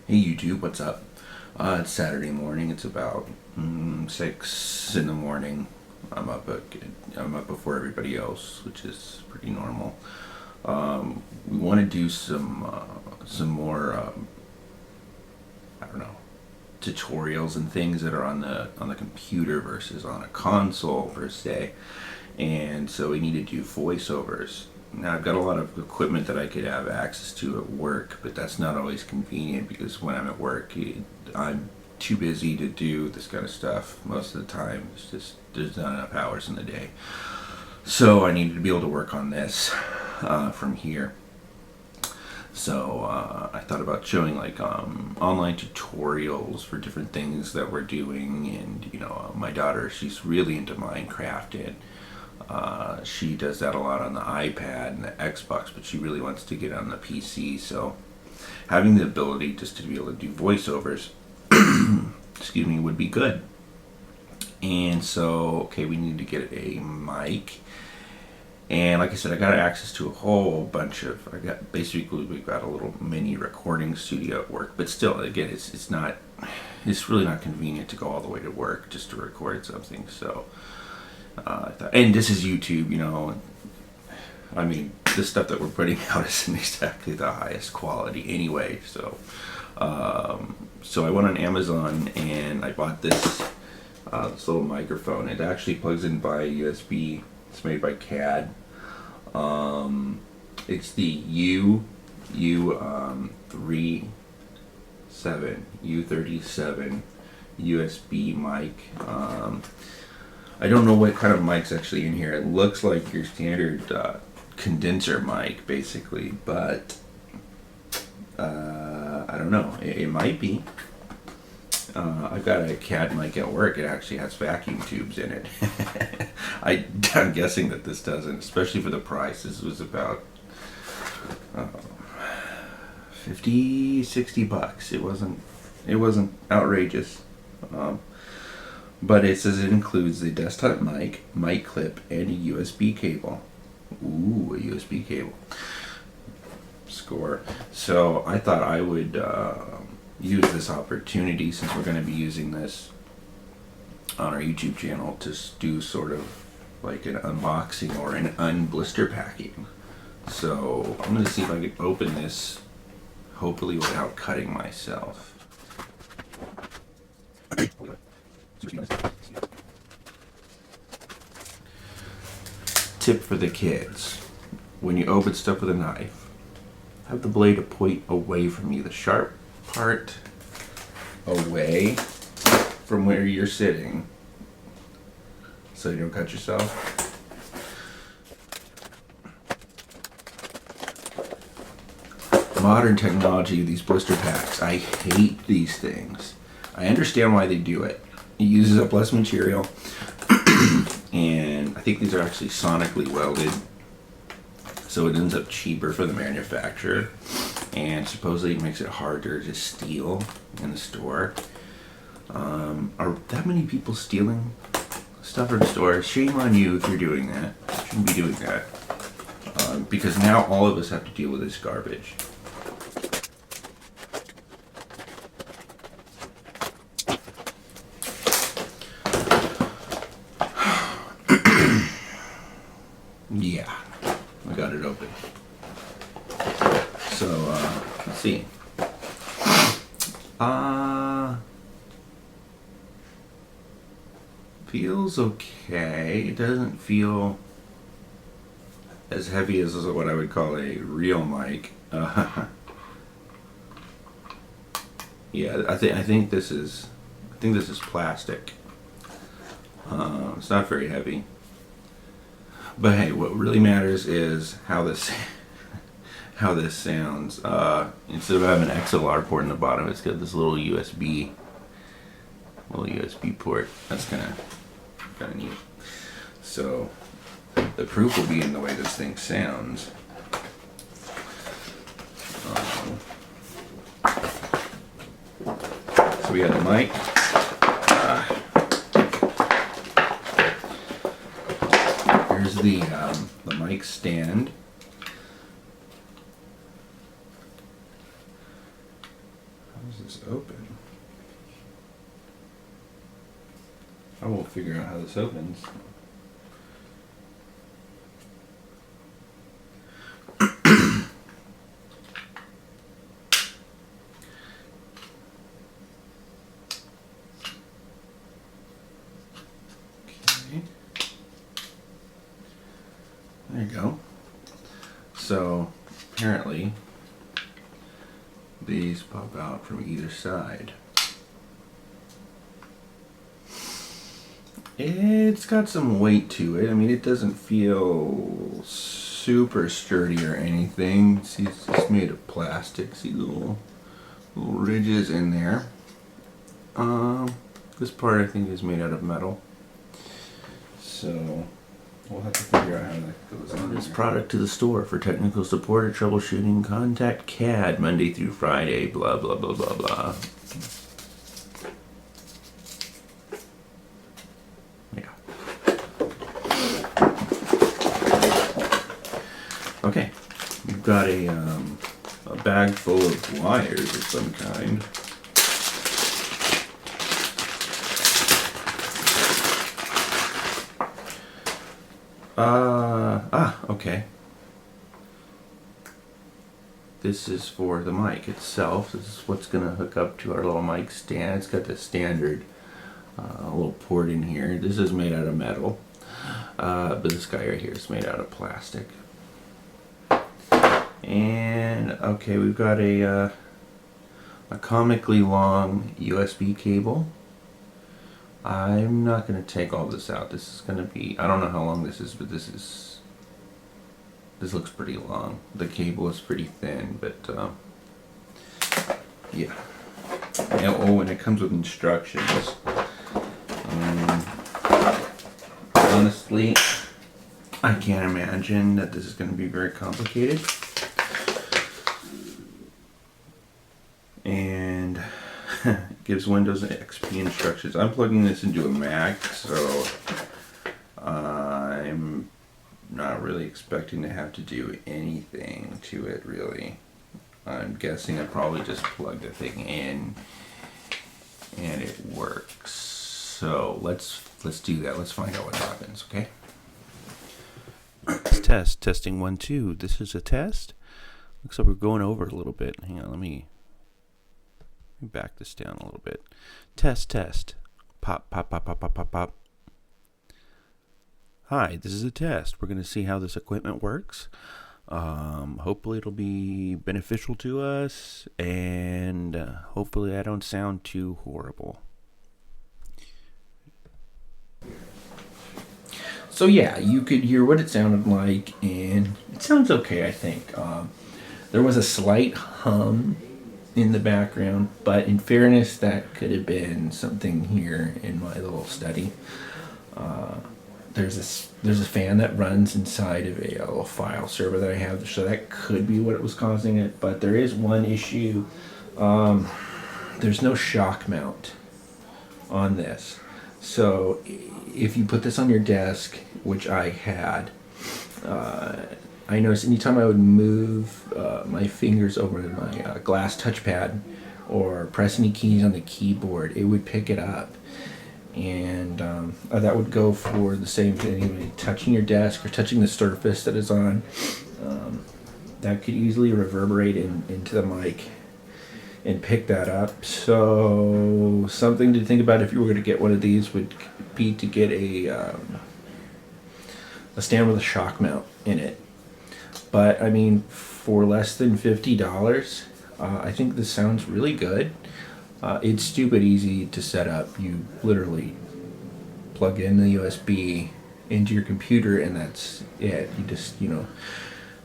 Hey YouTube, what's up? It's Saturday morning. It's about 6 in the morning. I'm up before everybody else, which is pretty normal. We want to do some more I don't know, tutorials and things that are on the computer versus on a console per se. And so we need to do voiceovers. Now I've got a lot of equipment that I could have access to at work, but that's not always convenient because when I'm at work, I'm too busy to do this kind of stuff most of the time. It's just there's not enough hours in the day. So I needed to be able to work on this from here. So I thought about showing like online tutorials for different things that we're doing, and my daughter, she's really into Minecraft, and she does that a lot on the iPad and the Xbox, but she really wants to get on the PC. So having the ability just to be able to do voiceovers, excuse me, would be good. And so, okay, we need to get a mic. And like I said, I got access to a whole bunch of, we've got a little mini recording studio at work, but still, again, it's really not convenient to go all the way to work just to record something. So I thought, and this is YouTube, I mean, the stuff that we're putting out isn't exactly the highest quality anyway. So so I went on Amazon and I bought this little microphone. It actually plugs in by USB. It's made by CAD. It's the u37 USB mic. I don't know what kind of mic's actually in here. It looks like your standard condenser mic, basically, but I don't know. It might be. I've got a CAD mic at work. It actually has vacuum tubes in it. I'm guessing that this doesn't, especially for the price. This was about $50-$60. It wasn't outrageous. But it says it includes the desktop mic clip, and a USB cable. Ooh, a USB cable. Score. So I thought I would use this opportunity, since we're going to be using this on our YouTube channel, to do sort of like an unboxing or an unblister packing. So I'm going to see if I can open this, hopefully without cutting myself. Tip for the kids: when you open stuff with a knife, have the blade point away from you, the sharp part away from where you're sitting, so you don't cut yourself. Modern technology, these blister packs, I hate these things. I understand why they do it. It uses up less material, and I think these are actually sonically welded, so it ends up cheaper for the manufacturer, and supposedly it makes it harder to steal in the store. Are that many people stealing stuff in the store? Shame on you if you're doing that. You shouldn't be doing that, because now all of us have to deal with this garbage. Yeah, I got it open. So, let's see. Feels okay. It doesn't feel as heavy as what I would call a real mic. Yeah, I think this is plastic. It's not very heavy. But hey, what really matters is how this sounds. Instead of having an XLR port in the bottom, it's got this little USB port. That's kind of neat. So the proof will be in the way this thing sounds. So we have the mic. Here's the mic stand. How does figure out how this opens. Okay. There you go. So apparently these pop out from either side. It's got some weight to it. I mean, it doesn't feel super sturdy or anything. See, it's just made of plastic. See little ridges in there. This part I think is made out of metal. So we'll have to figure out how that goes on. This product to the store for technical support or troubleshooting. Contact CAD Monday through Friday. Blah blah blah blah blah. Yeah. Okay, we've got a bag full of wires of some kind. Okay. This is for the mic itself. This is what's going to hook up to our little mic stand. It's got the standard little port in here. This is made out of metal, but this guy right here is made out of plastic. And okay, we've got a comically long USB cable. I'm not going to take all this out. This is going to be, I don't know how long this is, but this looks pretty long. The cable is pretty thin, but yeah. Oh, and it comes with instructions. Honestly, I can't imagine that this is going to be very complicated. And it gives Windows XP instructions. I'm plugging this into a Mac, so I'm not really expecting to have to do anything to it, really. I'm guessing I probably just plug the thing in and it works. So let's do that. Let's find out what happens, okay? Testing 1 2. This is a test. Looks like we're going over a little bit. Hang on, let me back this down a little bit. Test. Pop, pop, pop, pop, pop, pop, pop. Hi, this is a test. We're going to see how this equipment works. Hopefully it'll be beneficial to us, and hopefully I don't sound too horrible. So yeah, you could hear what it sounded like, and it sounds okay, I think. There was a slight hum in the background, but in fairness, that could have been something here in my little study. There's a fan that runs inside of a little file server that I have, so that could be what was causing it. But there is one issue. There's no shock mount on this. So if you put this on your desk, which I had, I noticed anytime I would move my fingers over my glass touchpad or press any keys on the keyboard, it would pick it up. And that would go for the same thing, touching your desk or touching the surface that is on. That could easily reverberate into the mic and pick that up. So something to think about if you were going to get one of these would be to get a stand with a shock mount in it. But I mean, for less than $50, I think this sounds really good. It's stupid easy to set up. You literally plug in the USB into your computer, and that's it. You just,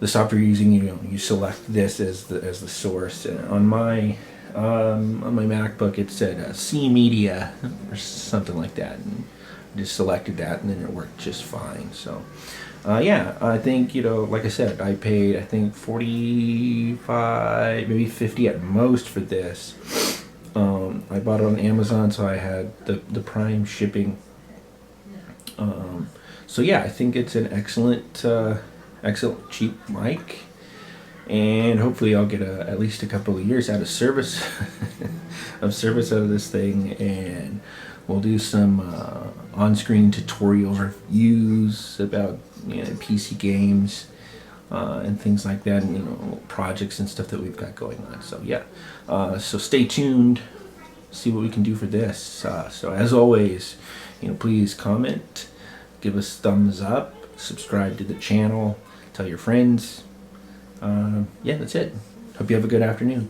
the software you're using, you select this as the source. And on my MacBook, it said C Media or something like that, and I just selected that, and then it worked just fine. So. Yeah, I think, like I said, I paid, I think, $45, maybe $50 at most for this. I bought it on Amazon, so I had the Prime shipping. So yeah, I think it's an excellent cheap mic, and hopefully I'll get at least a couple of years out of service, out of this thing, and We'll do some on-screen tutorial reviews about PC games and things like that, and projects and stuff that we've got going on. So yeah, so stay tuned. See what we can do for this. So as always, please comment, give us thumbs up, subscribe to the channel, tell your friends. Yeah, that's it. Hope you have a good afternoon.